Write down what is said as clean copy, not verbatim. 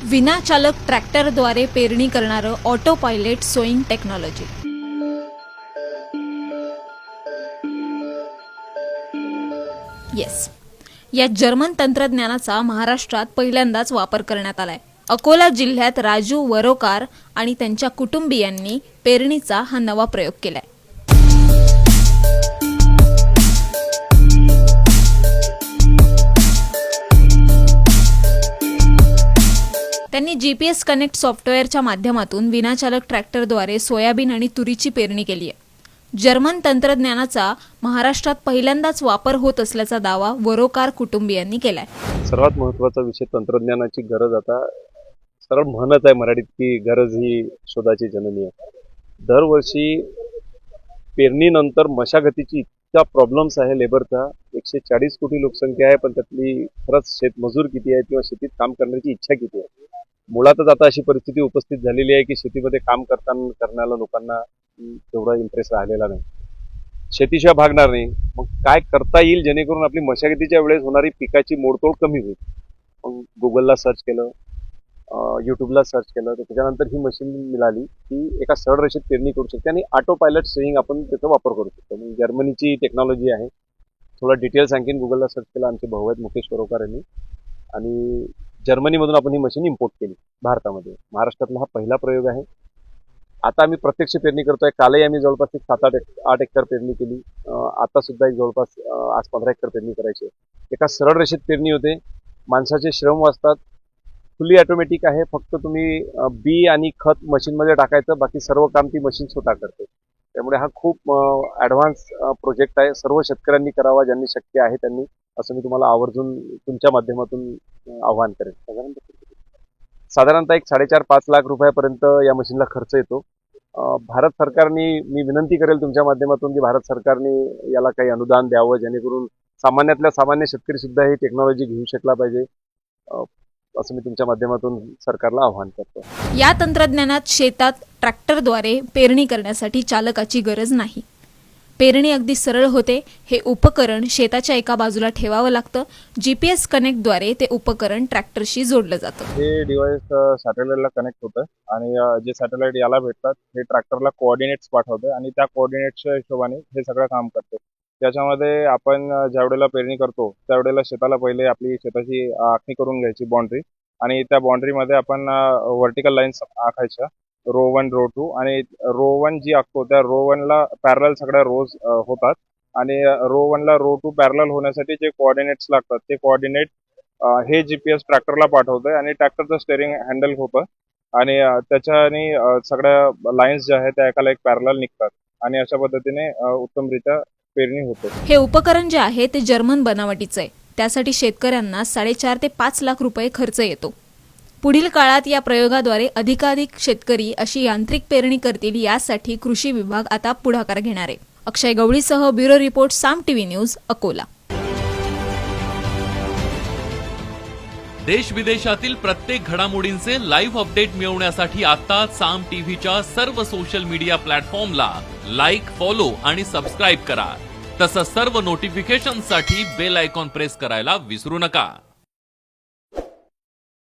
विनाचालक ट्रॅक्टरद्वारे पेरणी करणारं auto pilot sowing technology. Yes, या जर्मन तंत्रज्ञानाचा महाराष्ट्रात पहिल्यांदाच वापर करण्यात आलाय. अकोला जिल्ह्यात राजू वरोकार आणि त्यांच्या कुटुंबियांनी पेरणीचा हा नवा प्रयोग केलाय. त्यांनी GPS कनेक्ट सॉफ्टवेअरच्या माध्यमातून विनाचालक ट्रॅक्टरद्वारे सोयाबीन आणि तुरीची पेरणी केली आहे. जर्मन तंत्रज्ञानाचा महाराष्ट्रात पहिल्यांदाच वापर होत असल्याचा दावा वरोकार कुटुंबियांनी केलाय. सर्वात महत्त्वाचा विषय तंत्रज्ञानाची गरज. आता सरळ म्हणत आहे मराठीत की गरज ही शोधाची जननी आहे. दरवर्षी पेरणीनंतर मशागतीची इतका प्रॉब्लेम्स आहे लेबरचा. 140 कोटी लोकसंख्या आहे, पण त्यातली खरंच शेतमजूर किती आहेत किंवा शेतीत काम करण्याची इच्छा किती आहे. मुळातच आता अशी परिस्थिती उपस्थित झालेली आहे की शेतीमध्ये काम करण्याला लोकांना तेवढा इंटरेस्ट राहिलेला नाही. शेतीशिवाय भागणार नाही. मग काय करता येईल जेणेकरून आपली मशागतीच्या वेळेस होणारी पिकाची मोडतोड कमी होईल. मग गुगलला सर्च केलं, यूट्यूबला सर्च केलं, तर त्याच्यानंतर ही मशीन मिळाली की एका सरळ रेषेत पेरणी करू शकते आणि ऑटो पायलट स्विंग आपण त्याचा वापर करू शकतो. मग जर्मनीची टेक्नॉलॉजी आहे. थोडा डिटेल्स आणखीन गुगलला सर्च केला. आमचे भाऊ आहेत मुकेश वरोकार यांनी, आणि जर्मनीमधून आपण ही मशीन इम्पोर्ट केली भारतामध्ये. महाराष्ट्रातला हा पहिला प्रयोग आहे. आता आम्ही प्रत्यक्ष पेरणी करतोय. कालही आम्ही जवळपास 7-8 एकर पेरणी केली. आता सुद्धा एक जवळपास आज 15 एकर पेरणी करायची आहे. एका सरळ रेषेत पेरणी होते. माणसाचे श्रम वाचतात. फुल्ली ऑटोमॅटिक आहे. फक्त तुम्ही बी आणि खत मशीनमध्ये टाकायचं, बाकी सर्व काम ती मशीन स्वतः करते. त्यामुळे हा खूप ॲडव्हान्स प्रोजेक्ट आहे. सर्व शेतकऱ्यांनी करावा, ज्यांनी शक्य आहे त्यांनी, असं मी तुम्हाला आवर्जून तुमच्या माध्यमातून आवाहन करेन. साधारणतः एक 4.5-5 लाख रुपयापर्यंत या मशीनला खर्च येतो. भारत सरकारने, मी विनंती करेल तुमच्या माध्यमातून की भारत सरकारने याला काही अनुदान द्यावं, जेणेकरून सामान्यातल्या सामान्य शेतकरी सुद्धा ही टेक्नॉलॉजी घेऊ शकला पाहिजे, असं मी तुमच्या माध्यमातून सरकारला आवाहन करतो. या तंत्रज्ञानात शेतात ट्रॅक्टरद्वारे पेरणी करण्यासाठी चालकाची गरज नाही. पेरणी अगदी सरळ होते. हे उपकरण शेताच्या एका बाजूला ठेवावं लागतं. GPS कनेक्टद्वारे ते उपकरण ट्रॅक्टरशी जोडलं जातं. हे डिव्हाइस सॅटेलाइटला कनेक्ट होतं आणि जे सॅटेलाइट याला भेटतात हे ट्रॅक्टरला कोऑर्डिनेट्स पाठवतं आणि त्या कोऑर्डिनेट्सच्या हिशोबाने हे सगळं काम करते. त्याच्यामध्ये आपण ज्यावेळेला पेरणी करतो त्यावेळेला शेताला पहिले आपली शेताची आखणी करून घ्यायची, बाउंड्री, आणि त्या बाउंड्रीमध्ये आपण व्हर्टिकल लाईन्स आखायच्या, रो 1 रो 2, आणि रो 1 जी आखतो त्या रो 1ला पॅरलल सगळ्या रोज होतात, आणि रो 1ला रो 2 पॅरलल होण्यासाठी जे कोऑर्डिनेट्स लागतात ते कोऑर्डिनेट हे GPS ट्रॅक्टरला पाठवतंय आणि ट्रॅक्टरचं स्टेअरिंग हँडल होतं आणि त्याच्याने सगळ्या लाईन्स ज्या आहेत त्या एकाला एक पॅरलल निघतात आणि अशा पद्धतीने उत्तमरित्या पेरणी होते. हे उपकरण जे आहे ते जर्मन बनावटीचं आहे. त्यासाठी शेतकऱ्यांना 4.5 ते 5 लाख रुपये खर्च येतो. पुढील काळात या प्रयोगाद्वारे अधिकाधिक शेतकरी अशी यांत्रिक पेरणी करतील, यासाठी कृषी विभाग आता पुढाकार घेणार आहे. अक्षय गवळीसह ब्युरो रिपोर्ट, साम टीव्ही न्यूज, अकोला. देश विदेशातील प्रत्येक घडामोडींचे लाईव्ह अपडेट मिळवण्यासाठी आता साम टीव्हीच्या सर्व सोशल मीडिया प्लॅटफॉर्मला लाईक, फॉलो आणि सबस्क्राईब करा. तसंच सर्व नोटिफिकेशनसाठी बेल आयकॉन प्रेस करायला विसरू नका.